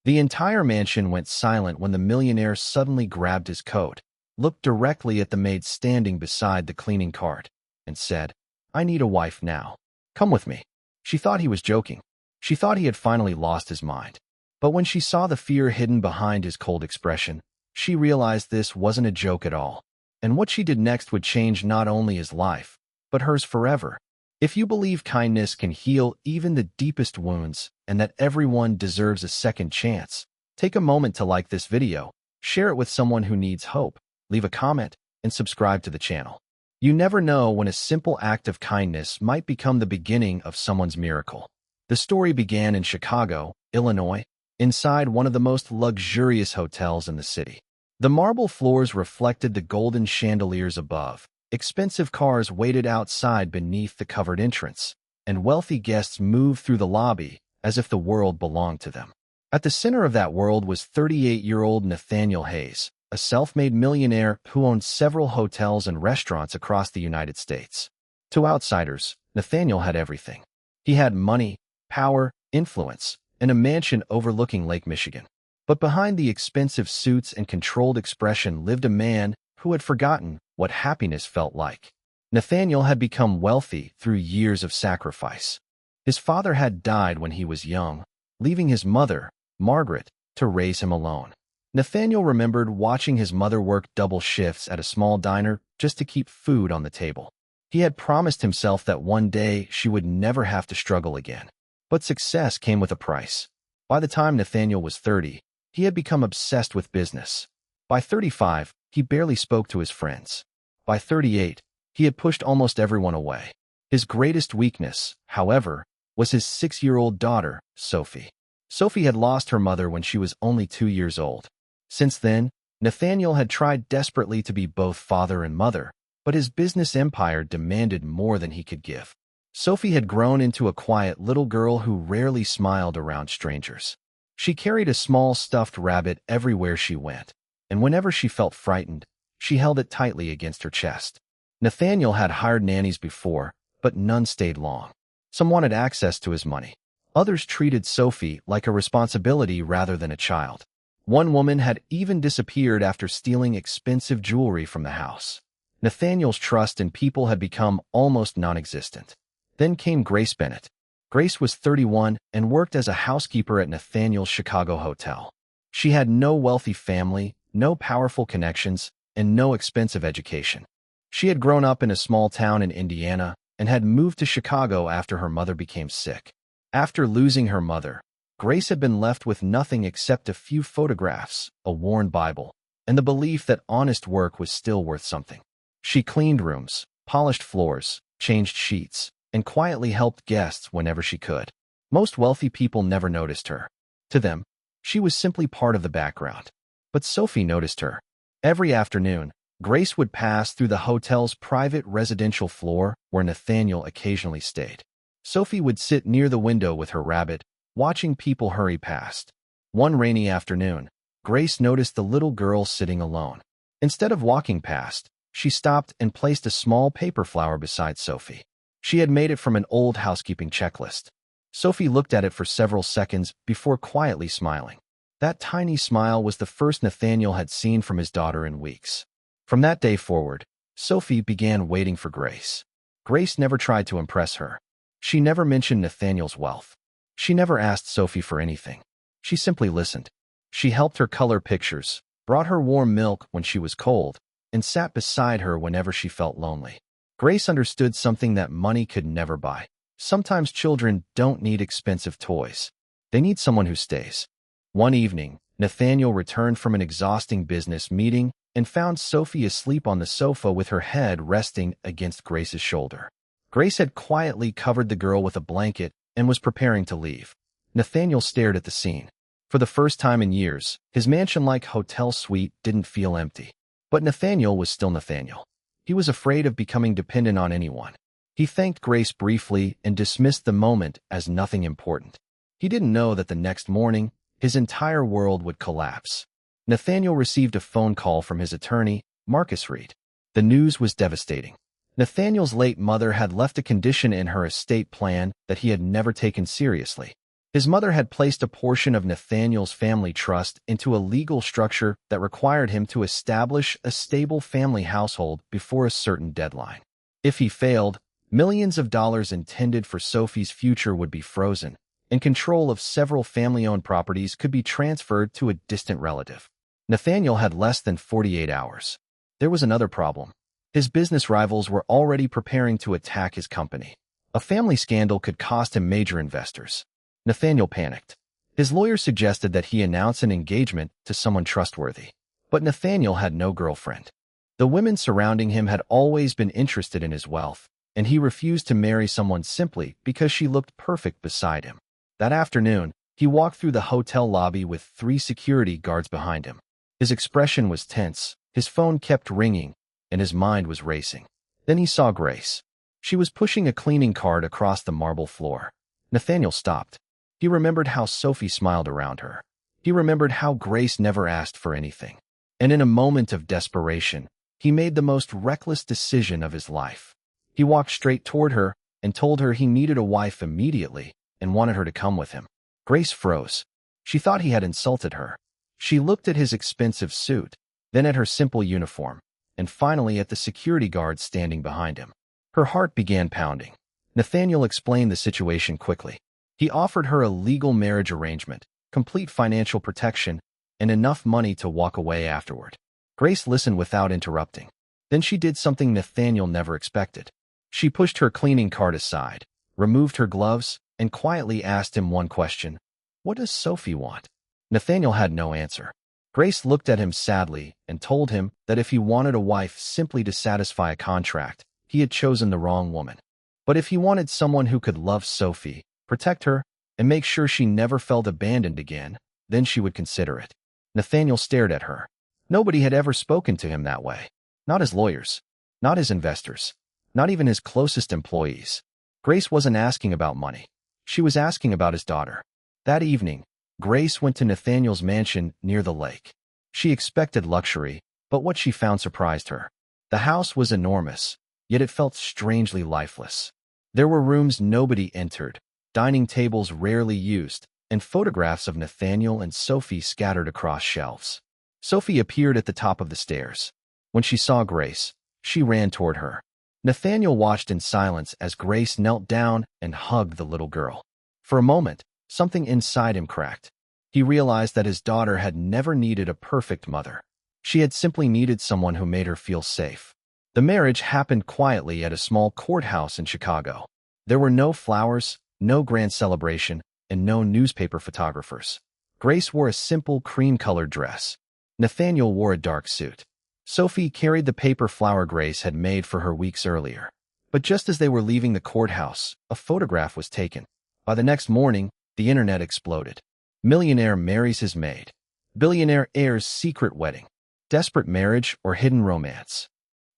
The entire mansion went silent when the millionaire suddenly grabbed his coat, looked directly at the maid standing beside the cleaning cart, and said, "I need a wife now. Come with me." She thought he was joking. She thought he had finally lost his mind. But when she saw the fear hidden behind his cold expression, she realized this wasn't a joke at all. And what she did next would change not only his life, but hers forever. If you believe kindness can heal even the deepest wounds and that everyone deserves a second chance, take a moment to like this video, share it with someone who needs hope, leave a comment, and subscribe to the channel. You never know when a simple act of kindness might become the beginning of someone's miracle. The story began in Chicago, Illinois, inside one of the most luxurious hotels in the city. The marble floors reflected the golden chandeliers above. Expensive cars waited outside beneath the covered entrance, and wealthy guests moved through the lobby as if the world belonged to them. At the center of that world was 38-year-old Nathaniel Hayes, a self-made millionaire who owned several hotels and restaurants across the United States. To outsiders, Nathaniel had everything. He had money, power, influence, and a mansion overlooking Lake Michigan. But behind the expensive suits and controlled expression lived a man who had forgotten what happiness felt like. Nathaniel had become wealthy through years of sacrifice. His father had died when he was young, leaving his mother, Margaret, to raise him alone. Nathaniel remembered watching his mother work double shifts at a small diner just to keep food on the table. He had promised himself that one day she would never have to struggle again. But success came with a price. By the time Nathaniel was 30, he had become obsessed with business. By 35, he barely spoke to his friends. By 38, he had pushed almost everyone away. His greatest weakness, however, was his 6-year-old daughter, Sophie. Sophie had lost her mother when she was only 2 years old. Since then, Nathaniel had tried desperately to be both father and mother, but his business empire demanded more than he could give. Sophie had grown into a quiet little girl who rarely smiled around strangers. She carried a small stuffed rabbit everywhere she went, and whenever she felt frightened, she held it tightly against her chest. Nathaniel had hired nannies before, but none stayed long. Some wanted access to his money. Others treated Sophie like a responsibility rather than a child. One woman had even disappeared after stealing expensive jewelry from the house. Nathaniel's trust in people had become almost non-existent. Then came Grace Bennett. Grace was 31 and worked as a housekeeper at Nathaniel's Chicago hotel. She had no wealthy family, no powerful connections, and no expensive education. She had grown up in a small town in Indiana and had moved to Chicago after her mother became sick. After losing her mother, Grace had been left with nothing except a few photographs, a worn Bible, and the belief that honest work was still worth something. She cleaned rooms, polished floors, changed sheets, and quietly helped guests whenever she could. Most wealthy people never noticed her. To them, she was simply part of the background. But Sophie noticed her. Every afternoon, Grace would pass through the hotel's private residential floor where Nathaniel occasionally stayed. Sophie would sit near the window with her rabbit, watching people hurry past. One rainy afternoon, Grace noticed the little girl sitting alone. Instead of walking past, she stopped and placed a small paper flower beside Sophie. She had made it from an old housekeeping checklist. Sophie looked at it for several seconds before quietly smiling. That tiny smile was the first Nathaniel had seen from his daughter in weeks. From that day forward, Sophie began waiting for Grace. Grace never tried to impress her. She never mentioned Nathaniel's wealth. She never asked Sophie for anything. She simply listened. She helped her color pictures, brought her warm milk when she was cold, and sat beside her whenever she felt lonely. Grace understood something that money could never buy. Sometimes children don't need expensive toys. They need someone who stays. One evening, Nathaniel returned from an exhausting business meeting and found Sophie asleep on the sofa with her head resting against Grace's shoulder. Grace had quietly covered the girl with a blanket and was preparing to leave. Nathaniel stared at the scene. For the first time in years, his mansion-like hotel suite didn't feel empty. But Nathaniel was still Nathaniel. He was afraid of becoming dependent on anyone. He thanked Grace briefly and dismissed the moment as nothing important. He didn't know that the next morning, his entire world would collapse. Nathaniel received a phone call from his attorney, Marcus Reed. The news was devastating. Nathaniel's late mother had left a condition in her estate plan that he had never taken seriously. His mother had placed a portion of Nathaniel's family trust into a legal structure that required him to establish a stable family household before a certain deadline. If he failed, millions of dollars intended for Sophie's future would be frozen, and control of several family-owned properties could be transferred to a distant relative. Nathaniel had less than 48 hours. There was another problem. His business rivals were already preparing to attack his company. A family scandal could cost him major investors. Nathaniel panicked. His lawyer suggested that he announce an engagement to someone trustworthy. But Nathaniel had no girlfriend. The women surrounding him had always been interested in his wealth, and he refused to marry someone simply because she looked perfect beside him. That afternoon, he walked through the hotel lobby with 3 security guards behind him. His expression was tense, his phone kept ringing, and his mind was racing. Then he saw Grace. She was pushing a cleaning cart across the marble floor. Nathaniel stopped. He remembered how Sophie smiled around her. He remembered how Grace never asked for anything. And in a moment of desperation, he made the most reckless decision of his life. He walked straight toward her and told her he needed a wife immediately and wanted her to come with him. Grace froze. She thought he had insulted her. She looked at his expensive suit, then at her simple uniform, and finally at the security guard standing behind him. Her heart began pounding. Nathaniel explained the situation quickly. He offered her a legal marriage arrangement, complete financial protection, and enough money to walk away afterward. Grace listened without interrupting. Then she did something Nathaniel never expected. She pushed her cleaning cart aside, removed her gloves, and quietly asked him one question. "What does Sophie want?" Nathaniel had no answer. Grace looked at him sadly and told him that if he wanted a wife simply to satisfy a contract, he had chosen the wrong woman. But if he wanted someone who could love Sophie, protect her, and make sure she never felt abandoned again, then she would consider it. Nathaniel stared at her. Nobody had ever spoken to him that way. Not his lawyers, not his investors, not even his closest employees. Grace wasn't asking about money. She was asking about his daughter. That evening, Grace went to Nathaniel's mansion near the lake. She expected luxury, but what she found surprised her. The house was enormous, yet it felt strangely lifeless. There were rooms nobody entered, dining tables rarely used, and photographs of Nathaniel and Sophie scattered across shelves. Sophie appeared at the top of the stairs. When she saw Grace, she ran toward her. Nathaniel watched in silence as Grace knelt down and hugged the little girl. For a moment, something inside him cracked. He realized that his daughter had never needed a perfect mother. She had simply needed someone who made her feel safe. The marriage happened quietly at a small courthouse in Chicago. There were no flowers, no grand celebration, and no newspaper photographers. Grace wore a simple cream-colored dress. Nathaniel wore a dark suit. Sophie carried the paper flower Grace had made for her weeks earlier. But just as they were leaving the courthouse, a photograph was taken. By the next morning, the internet exploded. Millionaire marries his maid. Billionaire heir's secret wedding. Desperate marriage or hidden romance.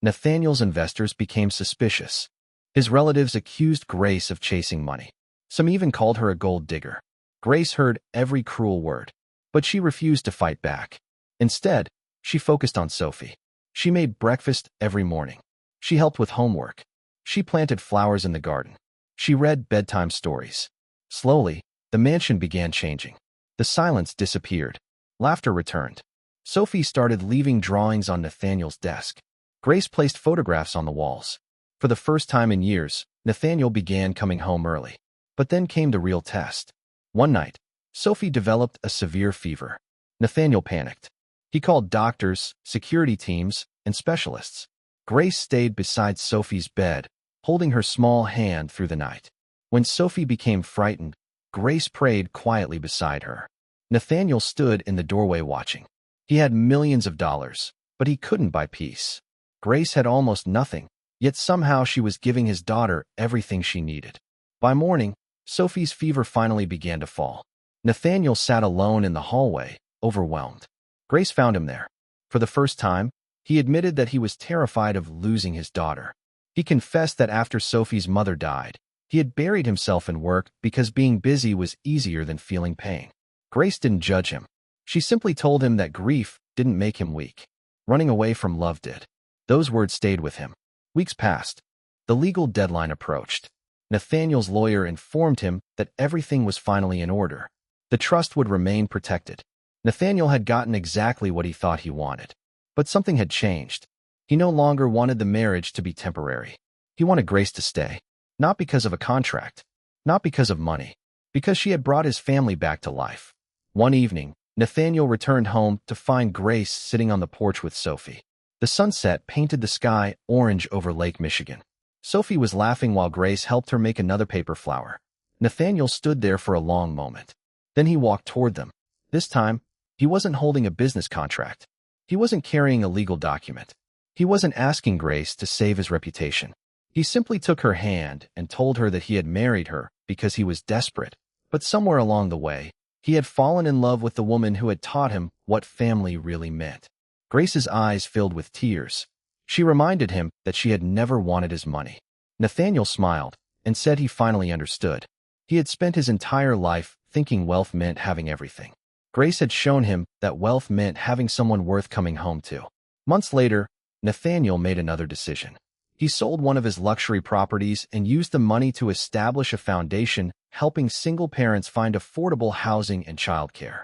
Nathaniel's investors became suspicious. His relatives accused Grace of chasing money. Some even called her a gold digger. Grace heard every cruel word, but she refused to fight back. Instead, she focused on Sophie. She made breakfast every morning. She helped with homework. She planted flowers in the garden. She read bedtime stories. Slowly, the mansion began changing. The silence disappeared. Laughter returned. Sophie started leaving drawings on Nathaniel's desk. Grace placed photographs on the walls. For the first time in years, Nathaniel began coming home early. But then came the real test. One night, Sophie developed a severe fever. Nathaniel panicked. He called doctors, security teams, and specialists. Grace stayed beside Sophie's bed, holding her small hand through the night. When Sophie became frightened, Grace prayed quietly beside her. Nathaniel stood in the doorway watching. He had millions of dollars, but he couldn't buy peace. Grace had almost nothing, yet somehow she was giving his daughter everything she needed. By morning, Sophie's fever finally began to fall. Nathaniel sat alone in the hallway, overwhelmed. Grace found him there. For the first time, he admitted that he was terrified of losing his daughter. He confessed that after Sophie's mother died, he had buried himself in work because being busy was easier than feeling pain. Grace didn't judge him. She simply told him that grief didn't make him weak. Running away from love did. Those words stayed with him. Weeks passed. The legal deadline approached. Nathaniel's lawyer informed him that everything was finally in order. The trust would remain protected. Nathaniel had gotten exactly what he thought he wanted. But something had changed. He no longer wanted the marriage to be temporary. He wanted Grace to stay. Not because of a contract. Not because of money. Because she had brought his family back to life. One evening, Nathaniel returned home to find Grace sitting on the porch with Sophie. The sunset painted the sky orange over Lake Michigan. Sophie was laughing while Grace helped her make another paper flower. Nathaniel stood there for a long moment. Then he walked toward them. This time, he wasn't holding a business contract. He wasn't carrying a legal document. He wasn't asking Grace to save his reputation. He simply took her hand and told her that he had married her because he was desperate. But somewhere along the way, he had fallen in love with the woman who had taught him what family really meant. Grace's eyes filled with tears. She reminded him that she had never wanted his money. Nathaniel smiled and said he finally understood. He had spent his entire life thinking wealth meant having everything. Grace had shown him that wealth meant having someone worth coming home to. Months later, Nathaniel made another decision. He sold one of his luxury properties and used the money to establish a foundation helping single parents find affordable housing and childcare.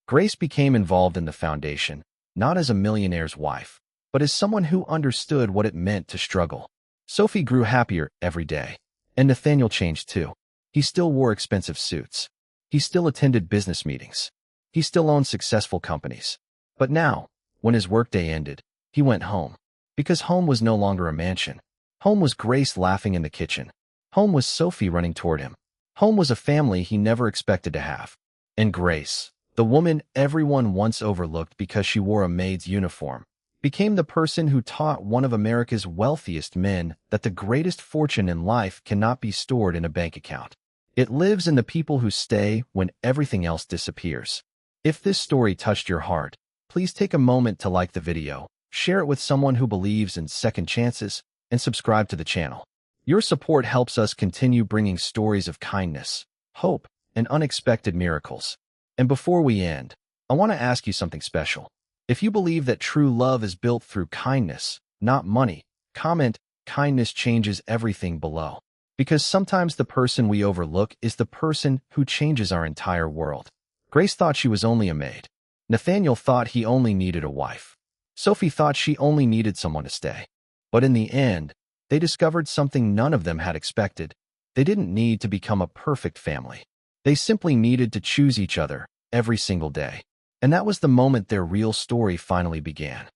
Grace became involved in the foundation, not as a millionaire's wife, but as someone who understood what it meant to struggle. Sophie grew happier every day, and Nathaniel changed too. He still wore expensive suits. He still attended business meetings. He still owned successful companies. But now, when his workday ended, he went home. Because home was no longer a mansion. Home was Grace laughing in the kitchen. Home was Sophie running toward him. Home was a family he never expected to have. And Grace, the woman everyone once overlooked because she wore a maid's uniform, became the person who taught one of America's wealthiest men that the greatest fortune in life cannot be stored in a bank account. It lives in the people who stay when everything else disappears. If this story touched your heart, please take a moment to like the video, share it with someone who believes in second chances, and subscribe to the channel. Your support helps us continue bringing stories of kindness, hope, and unexpected miracles. And before we end, I want to ask you something special. If you believe that true love is built through kindness, not money, comment, "Kindness changes everything" below. Because sometimes the person we overlook is the person who changes our entire world. Grace thought she was only a maid. Nathaniel thought he only needed a wife. Sophie thought she only needed someone to stay. But in the end, they discovered something none of them had expected. They didn't need to become a perfect family. They simply needed to choose each other every single day. And that was the moment their real story finally began.